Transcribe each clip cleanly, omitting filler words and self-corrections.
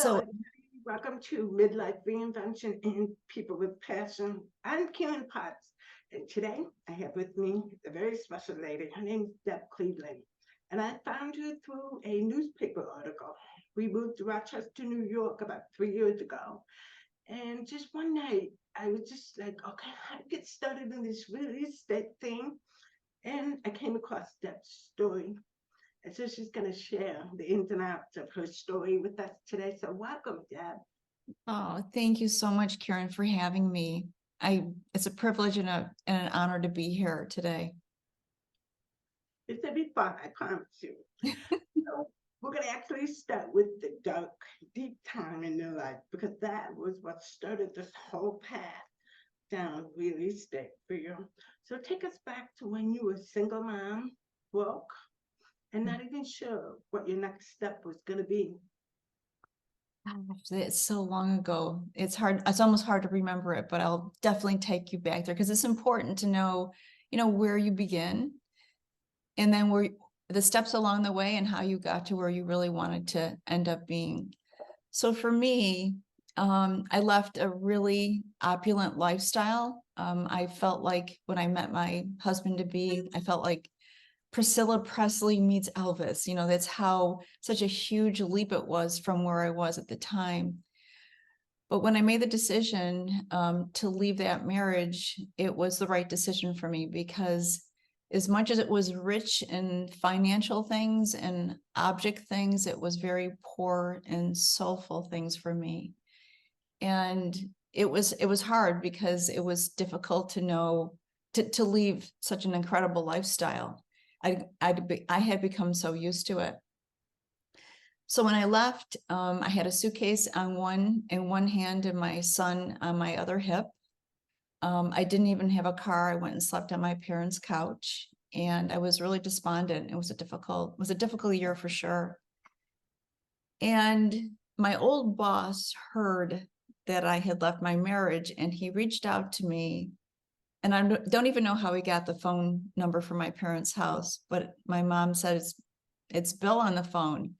Hello, So, everybody. Welcome to Midlife Reinvention and People with Passion. I'm Karen Putz, and today I have with me a very special lady. Her name is Deb Cleveland, and I found her through a newspaper article. We moved to Rochester, New York about 3 years ago, and just one night I was just like, okay, how to get started in this real estate thing, and I came across Deb's story. And so she's going to share the ins and outs of her story with us today. So welcome, Deb. oh, thank you so much, Karen, for having me. It's a privilege and an honor to be here today. It's going to be fun, I promise you. So we're going to actually start with the dark, deep time in your life because that was what started this whole path down real estate for you. So take us back to when you were a single mom, broke, and not even sure what your next step was going to be. Gosh, it's so long ago. It's almost hard to remember it, but I'll definitely take you back there because it's important to know, where you begin and then where the steps along the way and how you got to where you really wanted to end up being. So for me, I left a really opulent lifestyle. I felt like when I met my husband to be, I felt like Priscilla Presley meets Elvis. That's how such a huge leap it was from where I was at the time. But when I made the decision to leave that marriage, it was the right decision for me because as much as it was rich in financial things and object things, it was very poor in soulful things for me. And it was hard because it was difficult to know to leave such an incredible lifestyle. I had become so used to it. So when I left, I had a suitcase in one hand and my son on my other hip. I didn't even have a car. I went and slept on my parents' couch, and I was really despondent. It was a difficult year for sure. And my old boss heard that I had left my marriage, and he reached out to me. And I don't even know how he got the phone number for my parents' house, but my mom said it's Bill on the phone.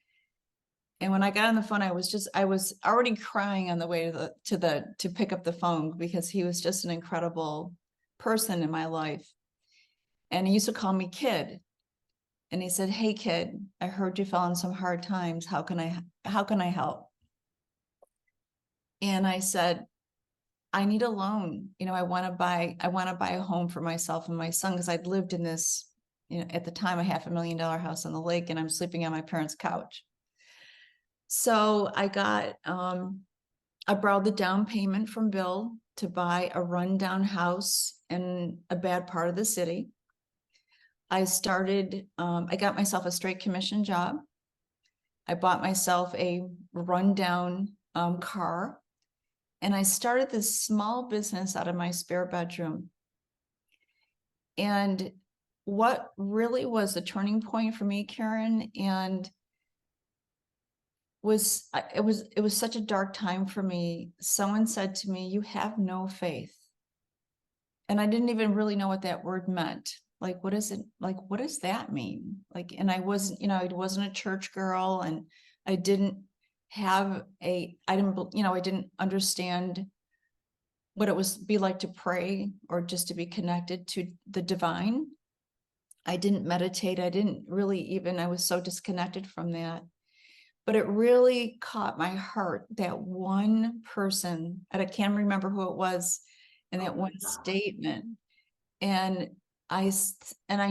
And when I got on the phone, I was already crying on the way to pick up the phone because he was just an incredible person in my life. And he used to call me kid. And he said, "Hey kid, I heard you fell in some hard times. How can I help?" And I said, "I need a loan. I want to buy a home for myself and my son because I'd lived in this, at the time, a $500,000 house on the lake, and I'm sleeping on my parents' couch." So I borrowed the down payment from Bill to buy a rundown house in a bad part of the city. I got myself a straight commission job. I bought myself a rundown car, and I started this small business out of my spare bedroom. And what really was the turning point for me, Karen, and it was such a dark time for me. Someone said to me, "You have no faith." And I didn't even really know what that word meant. Like, what is it? Like, what does that mean? Like, and I wasn't a church girl, and I didn't I didn't understand what it was be like to pray or just to be connected to the divine. I didn't meditate. I was so disconnected from that. But it really caught my heart, that one person, and I can't remember who it was, and that one statement. And I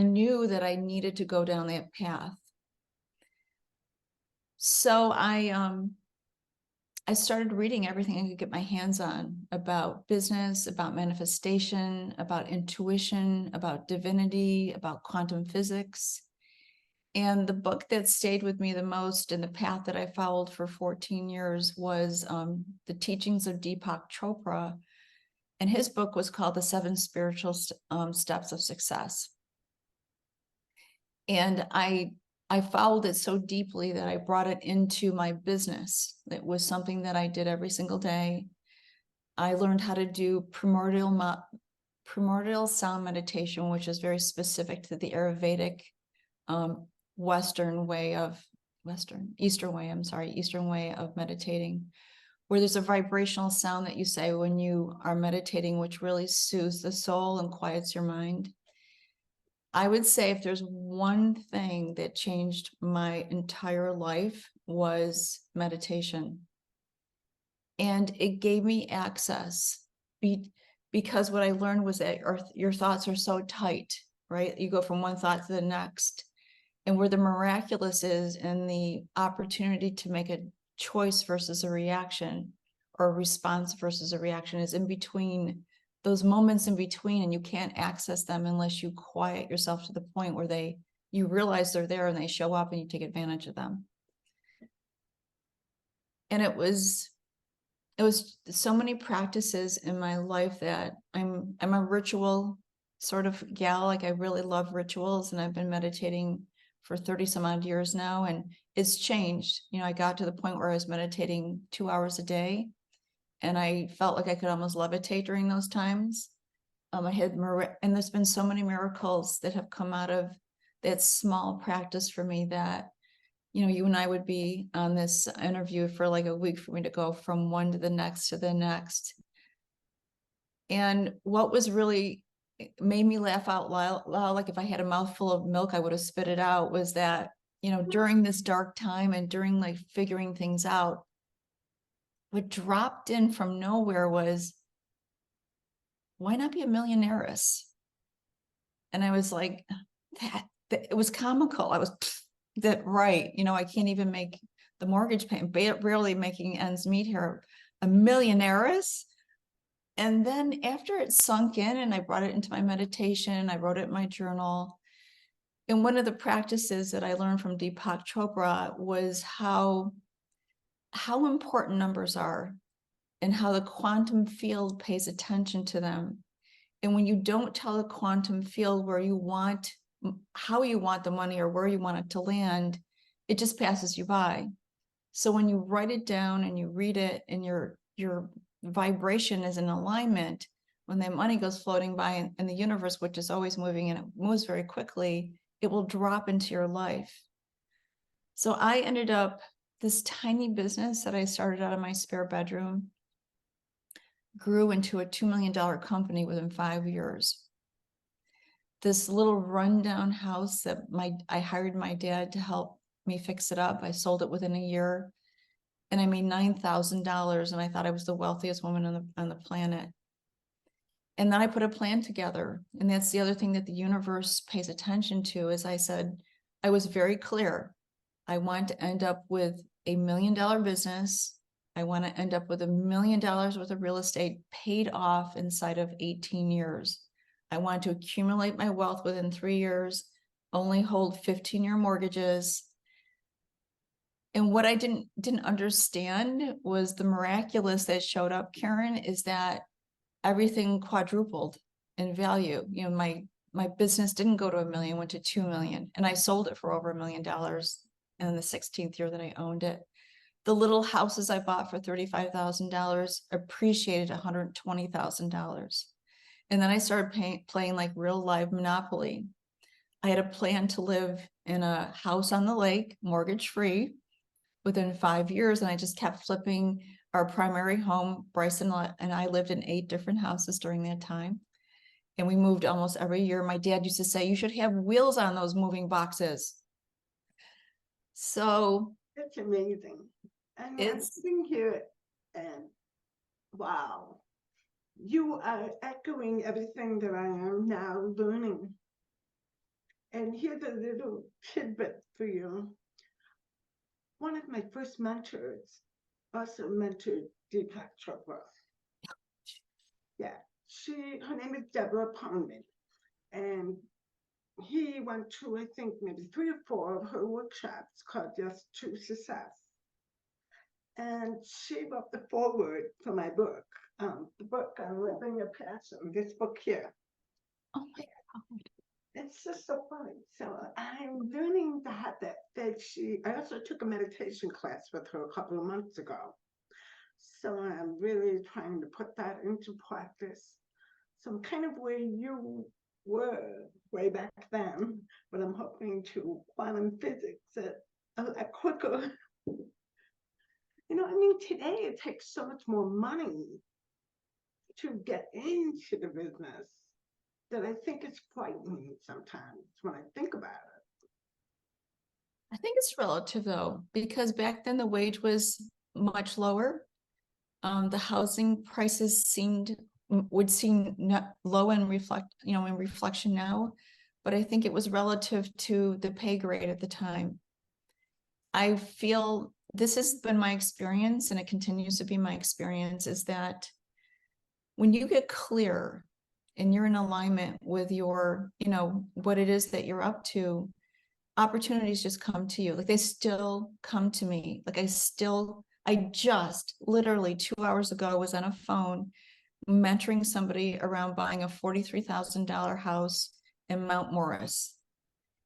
knew that I needed to go down that path. So I started reading everything I could get my hands on about business, about manifestation, about intuition, about divinity, about quantum physics. And the book that stayed with me the most and the path that I followed for 14 years was The Teachings of Deepak Chopra. And his book was called The Seven Spiritual Steps of Success. And I followed it so deeply that I brought it into my business. It was something that I did every single day. I learned how to do primordial sound meditation, which is very specific to the Ayurvedic Western way of Eastern way of meditating, where there's a vibrational sound that you say when you are meditating, which really soothes the soul and quiets your mind. I would say if there's one thing that changed my entire life was meditation. And it gave me access because what I learned was that your thoughts are so tight, right? You go from one thought to the next. And where the miraculous is in the opportunity to make a choice versus a reaction, or a response versus a reaction, is in between those moments in between, and you can't access them unless you quiet yourself to the point where you realize they're there and they show up and you take advantage of them. And it was so many practices in my life that I'm a ritual sort of gal. Like, I really love rituals, and I've been meditating for 30 some odd years now, and it's changed. I got to the point where I was meditating 2 hours a day, and I felt like I could almost levitate during those times. And there's been so many miracles that have come out of that small practice for me that, you and I would be on this interview for like a week for me to go from one to the next to the next. And what was really made me laugh out loud, like if I had a mouthful of milk, I would have spit it out, was that, during this dark time and during like figuring things out, what dropped in from nowhere was, why not be a millionaires? And I was like, that it was comical. I was that right. I can't even make the mortgage payment, barely making ends meet here. A millionaires? And then after it sunk in and I brought it into my meditation, I wrote it in my journal. And one of the practices that I learned from Deepak Chopra was how important numbers are and how the quantum field pays attention to them. And when you don't tell the quantum field how you want the money or where you want it to land, it just passes you by. So when you write it down and you read it and your vibration is in alignment, when that money goes floating by in the universe, which is always moving and it moves very quickly, it will drop into your life. So I ended up, this tiny business that I started out of my spare bedroom grew into a $2 million company within 5 years. This little rundown house that I hired my dad to help me fix it up. I sold it within a year, and I made $9,000, and I thought I was the wealthiest woman on the planet. And then I put a plan together, and that's the other thing that the universe pays attention to. Is I said, I was very clear. I want to end up with $1 million business. I want to end up with $1 million worth of real estate paid off inside of 18 years. I want to accumulate my wealth within 3 years, only hold 15-year mortgages. And what I didn't understand was the miraculous that showed up, Karen, is that everything quadrupled in value. My business didn't go to $1 million, went to $2 million, and I sold it for over $1 million in the 16th year that I owned it. The little houses I bought for $35,000 appreciated $120,000. And then I started playing like real live Monopoly. I had a plan to live in a house on the lake, mortgage free, within 5 years. And I just kept flipping our primary home. Bryson and I lived in 8 different houses during that time. And we moved almost every year. My dad used to say, you should have wheels on those moving boxes. So it's amazing. And I'm sitting here and wow, you are echoing everything that I am now learning. And here's a little tidbit for you. One of my first mentors also mentored Deepak Chopra. Yeah, her name is Deborah Cleveland. And he went to, I think, maybe 3 or 4 of her workshops called Just to Success. And she wrote the foreword for my book, the book on living a passion, this book here. Oh my God. It's just so funny. So I'm learning that I also took a meditation class with her a couple of months ago. So I'm really trying to put that into practice. So I'm kind of where you were way back then, but I'm hoping to quantum physics it a lot quicker. I mean, today it takes so much more money to get into the business that I think it's frightening sometimes when I think about it. I think it's relative though, because back then the wage was much lower. The housing prices would seem not low and in reflection now, but I think it was relative to the pay grade at the time. I feel this has been my experience, and it continues to be my experience, is that when you get clear and you're in alignment with your, what it is that you're up to, opportunities just come to you. Like they still come to me. Like I just literally 2 hours ago was on a phone mentoring somebody around buying a $43,000 house in Mount Morris.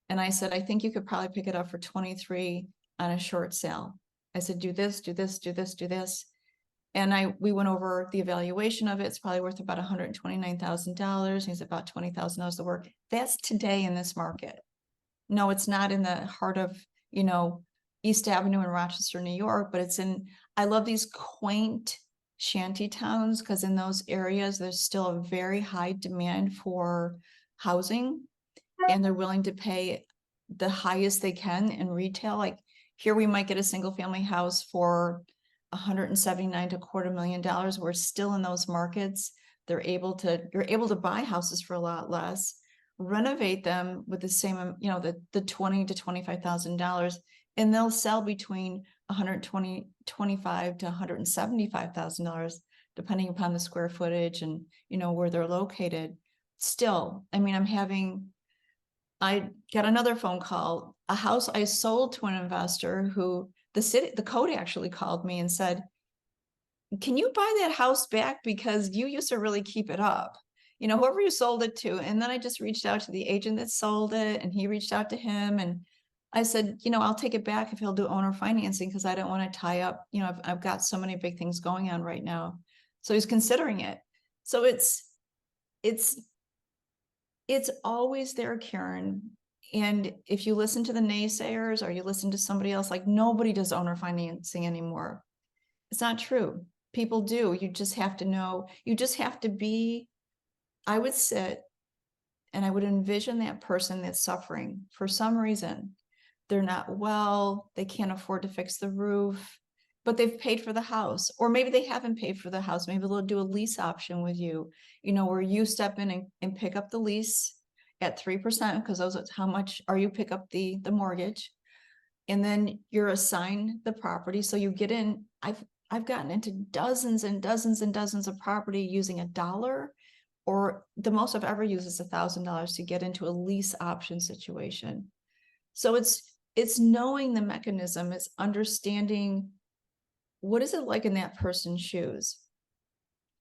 And I said, I think you could probably pick it up for 23 on a short sale. I said, do this, do this, do this, do this. And we went over the evaluation of it. It's probably worth about $129,000. He's about $20,000 to work. That's today in this market. No, it's not in the heart of, East Avenue in Rochester, New York, but I love these quaint shanty towns because in those areas, there's still a very high demand for housing, and they're willing to pay the highest they can in retail. Like here, we might get a single family house for $179,000 to $250,000. We're still in those markets. You're able to buy houses for a lot less, renovate them with the same, the $20,000 to $25,000, and they'll sell between $125,000 to $175,000, depending upon the square footage and where they're located. Still, I mean, I got another phone call, a house I sold to an investor who the code actually called me and said, can you buy that house back? Because you used to really keep it up, whoever you sold it to. And then I just reached out to the agent that sold it, and he reached out to him. And I said, I'll take it back if he'll do owner financing, because I don't want to tie up, I've got so many big things going on right now. So he's considering it. So it's always there, Karen. And if you listen to the naysayers or you listen to somebody else, like nobody does owner financing anymore. It's not true. People do. You just have to know, I would sit and I would envision that person that's suffering for some reason. They're not well, they can't afford to fix the roof, but they've paid for the house, or maybe they haven't paid for the house. Maybe they'll do a lease option with you, where you step in and pick up the lease at 3%, because those are how much, or you pick up the mortgage, and then you're assigned the property. So you get in. I've gotten into dozens and dozens and dozens of property using $1, or the most I've ever used is $1,000 to get into a lease option situation. So it's knowing the mechanism, it's understanding what is it like in that person's shoes.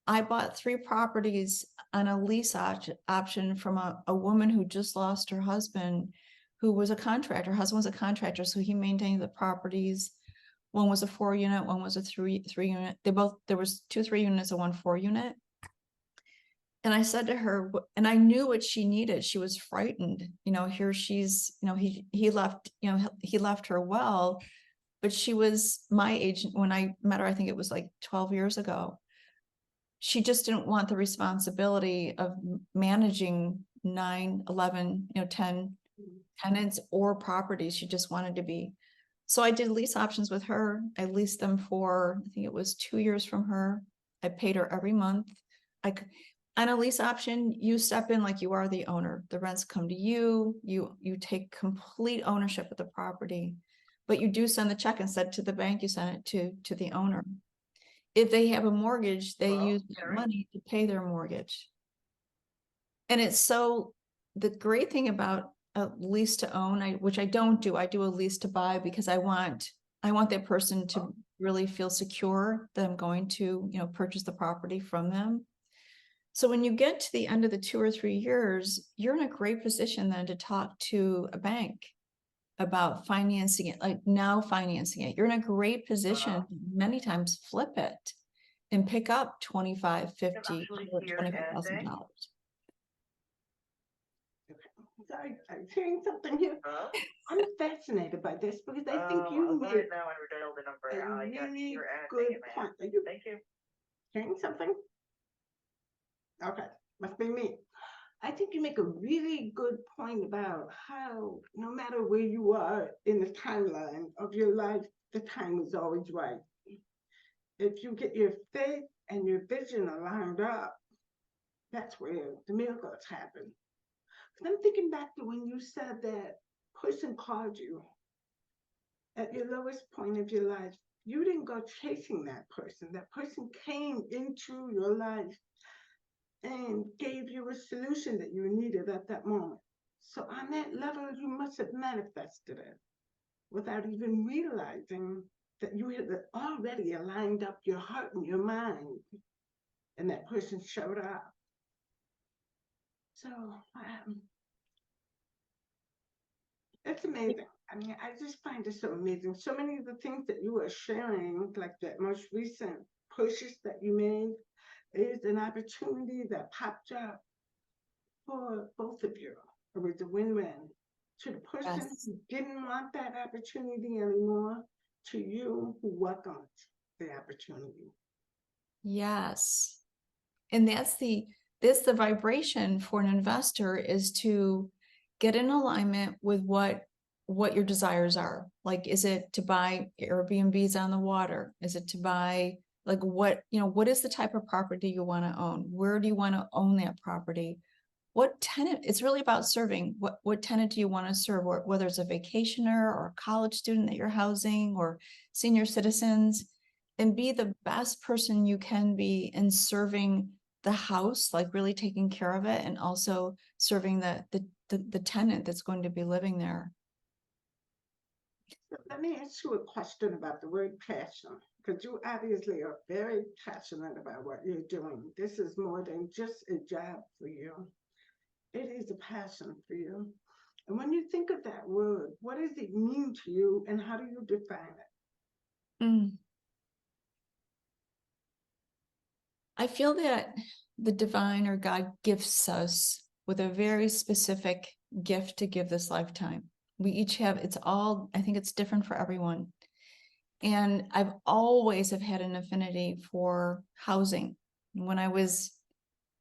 I bought 3 properties on a lease option from a woman who just lost her husband, who was a contractor. Her husband was a contractor, so he maintained the properties. One was a 4-unit, one was a 3-unit. There was 2 3-units and 1 4-unit. And I said to her, and I knew what she needed. She was frightened. Here she's, he left her well, but she was my age when I met her. I think it was like 12 years ago. She just didn't want the responsibility of managing 9, 11, 10 tenants or properties. She just wanted to be. So I did lease options with her. I leased them for, I think it was 2 years from her. I paid her every month. On a lease option, you step in like you are the owner. The rents come to you. You take complete ownership of the property, but you do send the check instead to the bank. You send it to the owner. If they have a mortgage, they use that money to pay their mortgage. And it's the great thing about a lease to own, which I don't do. I do a lease to buy because I want that person to really feel secure that I'm going to, purchase the property from them. So when you get to the end of the 2 or 3 years, you're in a great position then to talk to a bank about financing it, like now financing it. You're in a great position many times flip it and pick up $25,000, $50,000, or $25,000. sorry, I'm hearing something here. Hello? I'm fascinated by this because I think I'll you go made ahead now and redial the number. a I can't really hear anything good in my point. end. Are you Thank you. hearing something? Okay, must be me. I think you make a really good point about how no matter where you are in the timeline of your life, the time is always right. If you get your faith and your vision aligned up, that's where the miracles happen. And I'm thinking back to when you said that person called you at your lowest point of your life. You didn't go chasing that person. That person came into your life and gave you a solution that you needed at that moment. So, on that level, you must have manifested it without even realizing that you had already aligned up your heart and your mind, and that person showed up. So, it's amazing. I mean, I just find it so amazing. So many of the things that you are sharing, like that most recent pushes that you made, is an opportunity that popped up for both of you. It was a win-win. To the person Yes. who didn't want that opportunity anymore, to you who welcomed the opportunity. Yes. And that's the vibration for an investor, is to get in alignment with what your desires are. Like, is it to buy Airbnbs on the water? Is it to buy, like, what is the type of property you want to own? Where do you want to own that property? What tenant? It's really about serving. What tenant do you want to serve? Whether it's a vacationer or a college student that you're housing, or senior citizens, and be the best person you can be in serving the house, like really taking care of it, and also serving the tenant that's going to be living there. So let me ask you a question about the word passion, because you obviously are very passionate about what you're doing. This is more than just a job for you. It is a passion for you. And when you think of that word, what does it mean to you and how do you define it? Mm. I feel that the divine or God gifts us with a very specific gift to give this lifetime. We each have, I think it's different for everyone. And I've always have had an affinity for housing. When I was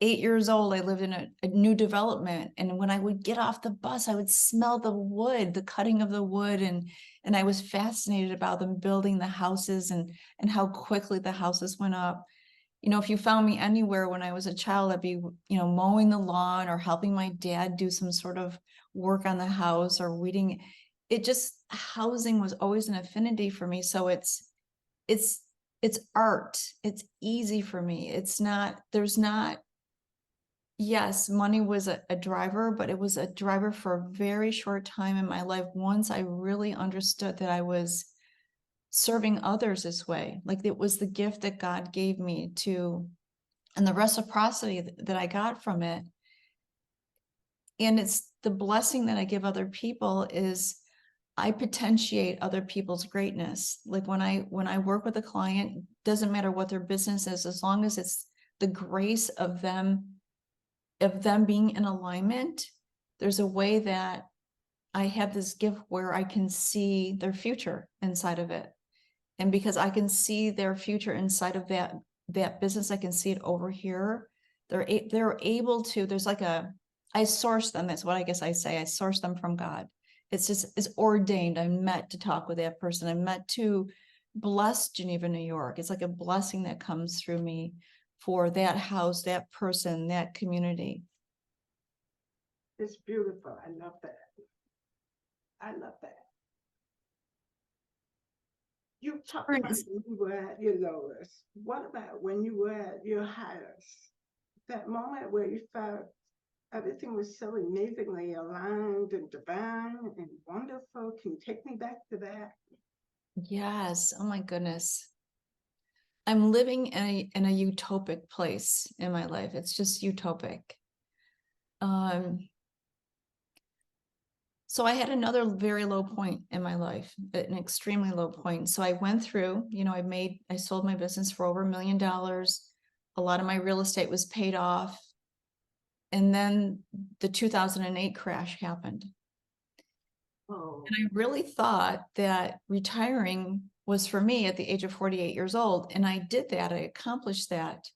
8 years old, I lived in a new development. And when I would get off the bus, I would smell the wood, the cutting of the wood. And I was fascinated about them building the houses and how quickly the houses went up. If you found me anywhere when I was a child, I'd be, mowing the lawn or helping my dad do some sort of work on the house or weeding. Housing was always an affinity for me. So it's art. It's easy for me. Yes, money was a driver, but it was a driver for a very short time in my life. Once I really understood that I was serving others this way, like it was the gift that God gave me and the reciprocity that I got from it. And it's the blessing that I give other people is I potentiate other people's greatness. Like when I work with a client, doesn't matter what their business is, as long as it's the grace of them being in alignment, there's a way that I have this gift where I can see their future inside of it. And because I can see their future inside of that business, I can see it over here. They're able to, I source them. That's what I guess I say. I source them from God. It's ordained. I'm meant to talk with that person. I'm meant to bless Geneva, New York. It's like a blessing that comes through me for that house, that person, that community. It's beautiful. I love that. I love that. You talked about when you were at your lowest. What about when you were at your highest? That moment where you felt everything was so amazingly aligned and divine and wonderful. Can you take me back to that? Yes. Oh my goodness. I'm living in a utopic place in my life. It's just utopic. So I had another very low point in my life, an extremely low point. So I went through, I sold my business for over $1 million. A lot of my real estate was paid off. And then the 2008 crash happened. Oh, And I really thought that retiring was for me at the age of 48 years old. And I did that, I accomplished that.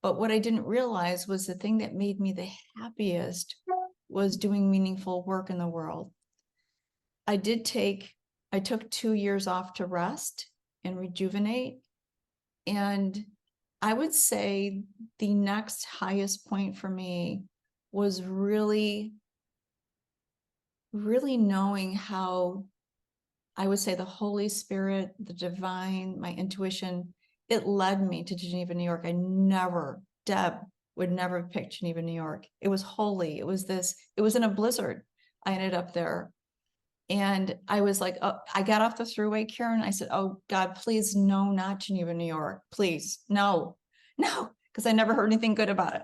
But what I didn't realize was the thing that made me the happiest was doing meaningful work in the world. I took 2 years off to rest and rejuvenate. And I would say the next highest point for me was really knowing how, I would say, the Holy Spirit, the divine, my intuition, it led me to Geneva, New York. Deb would never have picked Geneva, New York. It was holy. It was in a blizzard. I ended up there. And I was like, oh, I got off the thruway, Karen. I said, oh God, please, no, not Geneva, New York. Please, no, because I never heard anything good about it.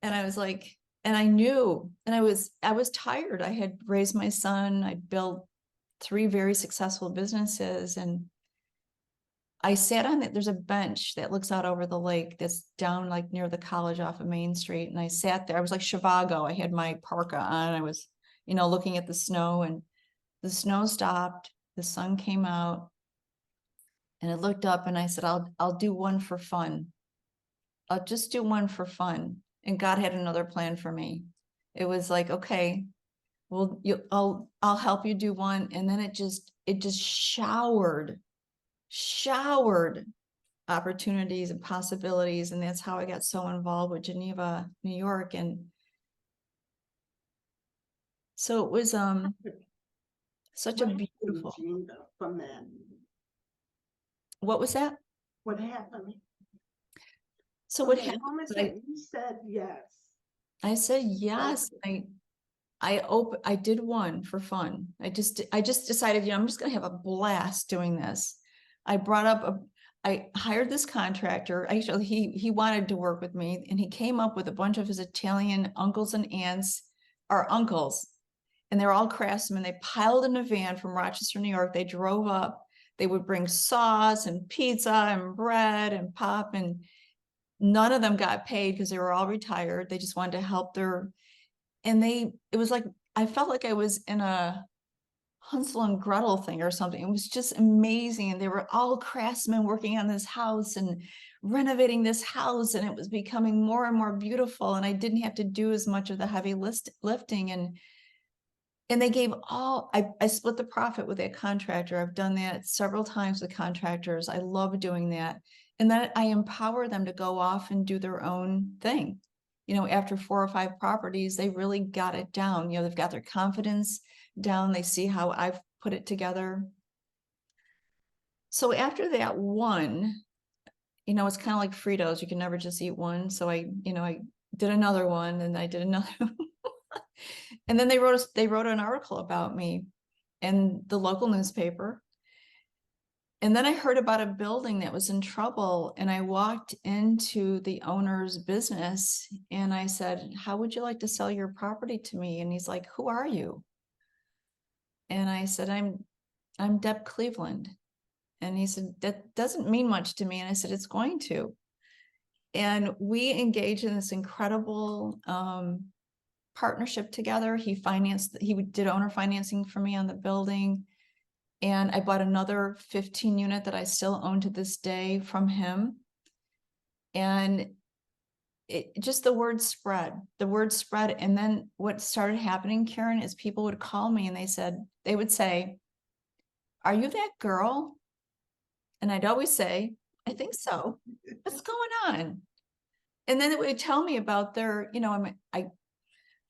And I was like, and I knew, and I was tired. I had raised my son. I'd built 3 very successful businesses. And I sat on it. There's a bench that looks out over the lake that's down like near the college off of Main Street. And I sat there. I was like Shivago. I had my parka on. I was, looking at the snow, and the snow stopped. The sun came out, and I looked up and I said, I'll do one for fun. I'll just do one for fun. And God had another plan for me. It was like, okay, well, I'll help you do one. And then it just showered opportunities and possibilities. And that's how I got so involved with Geneva, New York. And so it was such a what happened, beautiful. Gina, from that? What was that? What happened? So From what the happened? moment that you said yes. I said yes. I did one for fun. I just decided, I'm just gonna have a blast doing this. I hired this contractor. Actually, he wanted to work with me, and he came up with a bunch of his Italian uncles and aunts, or uncles, and they're all craftsmen. They piled in a van from Rochester, New York. They drove up. They would bring sauce and pizza and bread and pop, and none of them got paid because they were all retired. They just wanted to help it was like, I felt like I was in a Hansel and Gretel thing or something. It was just amazing. And they were all craftsmen working on this house and renovating this house. And it was becoming more and more beautiful. And I didn't have to do as much of the heavy lifting. And they gave I split the profit with that contractor. I've done that several times with contractors. I love doing that. And then I empower them to go off and do their own thing. After 4 or 5 properties, they really got it down. They've got their confidence down. They see how I've put it together. So after that one, it's kind of like Fritos. You can never just eat one. So I did another one, and I did another. And then they wrote an article about me in the local newspaper. And then I heard about a building that was in trouble, and I walked into the owner's business and I said, how would you like to sell your property to me? And he's like, who are you? And I said, I'm Deb Cleveland. And he said, that doesn't mean much to me. And I said, it's going to. And we engaged in this incredible partnership together. He did owner financing for me on the building. And I bought another 15 unit that I still own to this day from him. And just the word spread. And then what started happening, Karen, is people would call me and they would say, are you that girl? And I'd always say, I think so. What's going on? And then they would tell me about their,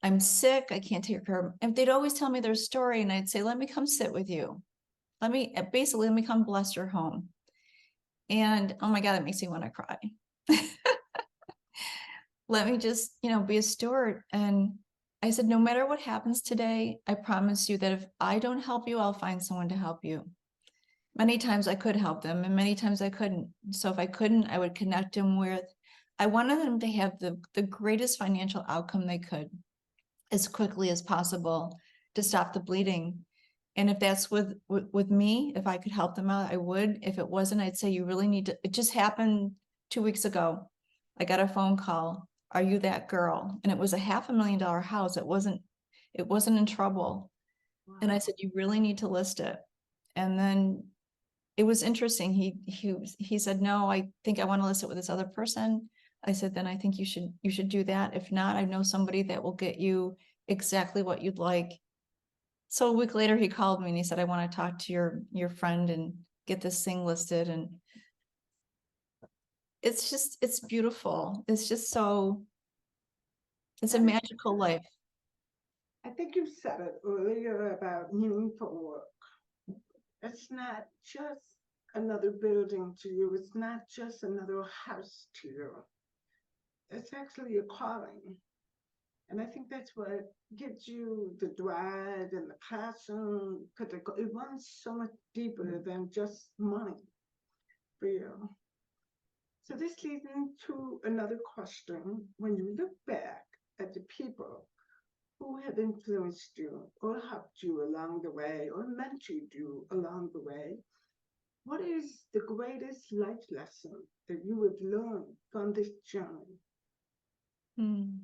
I'm sick. I can't take care of. And they'd always tell me their story. And I'd say, let me come sit with you. Let me come bless your home. And oh my God, it makes me want to cry. Let me just, be a steward. And I said, no matter what happens today, I promise you that if I don't help you, I'll find someone to help you. Many times I could help them, and many times I couldn't. So if I couldn't, I would connect them I wanted them to have the greatest financial outcome they could as quickly as possible to stop the bleeding. And if that's with me, if I could help them out, I would. If it wasn't, I'd say, you really need to. It just happened 2 weeks ago. I got a phone call. Are you that girl? And it was a $500,000 house. It wasn't in trouble. And I Wow. said, you really need to list it. And then it was interesting. He said, no, I think I want to list it with this other person. I said, then I think you should do that. If not, I know somebody that will get you exactly what you'd like. So a week later, he called me and he said, I want to talk to your friend and get this thing listed. And it's beautiful. It's just so, it's a That is magical life. I think you said it earlier about meaningful work. It's not just another building to you. It's not just another house to you. It's actually a calling. And I think that's what gives you the drive and the passion, because it runs so much deeper than just money for you. So this leads into another question. When you look back at the people who have influenced you or helped you along the way or mentored you along the way, what is the greatest life lesson that you have learned from this journey? Hmm.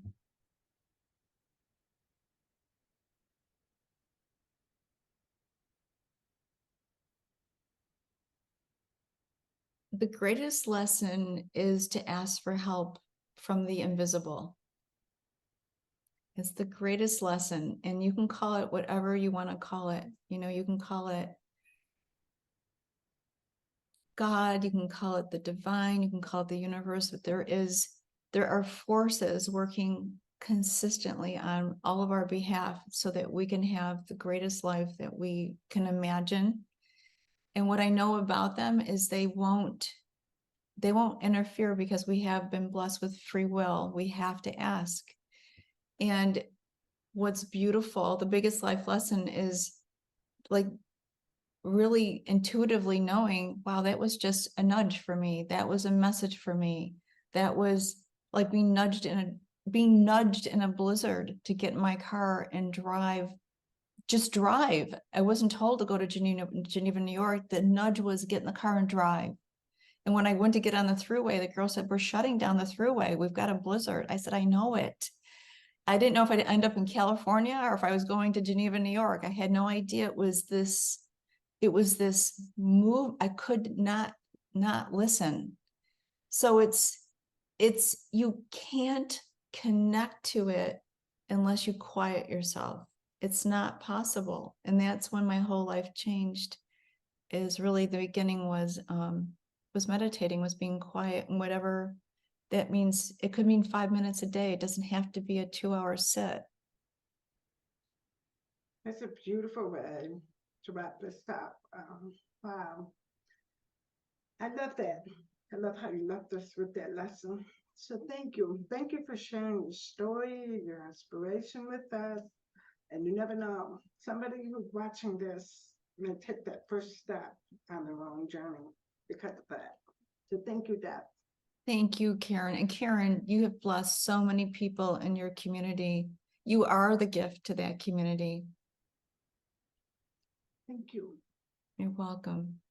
The greatest lesson is to ask for help from the invisible. It's the greatest lesson, and you can call it whatever you want to call it. You know, you can call it God, you can call it the divine, you can call it the universe, but there are forces working consistently on all of our behalf so that we can have the greatest life that we can imagine. And what I know about them is they won't interfere because we have been blessed with free will. We have to ask. And what's beautiful, the biggest life lesson is like really intuitively knowing, wow, that was just a nudge for me. That was a message for me. That was like being nudged in a blizzard to get in my car and drive. Just drive. I wasn't told to go to Geneva, New York. The nudge was get in the car and drive. And when I went to get on the throughway, the girl said, we're shutting down the throughway. We've got a blizzard. I said, I know it. I didn't know if I'd end up in California or if I was going to Geneva, New York. I had no idea it was this move. I could not listen. So it's you can't connect to it unless you quiet yourself. It's not possible. And that's when my whole life changed. Is really the beginning was meditating, was being quiet, and whatever that means. It could mean 5 minutes a day. It doesn't have to be a 2-hour sit. That's a beautiful way to wrap this up. Wow. I love that. I love how you left us with that lesson. So thank you. Thank you for sharing your story, your inspiration with us. And you never know, somebody who's watching this may take that first step on their own journey because of that. So thank you, Deb. Thank you, Karen. And Karen, you have blessed so many people in your community. You are the gift to that community. Thank you. You're welcome.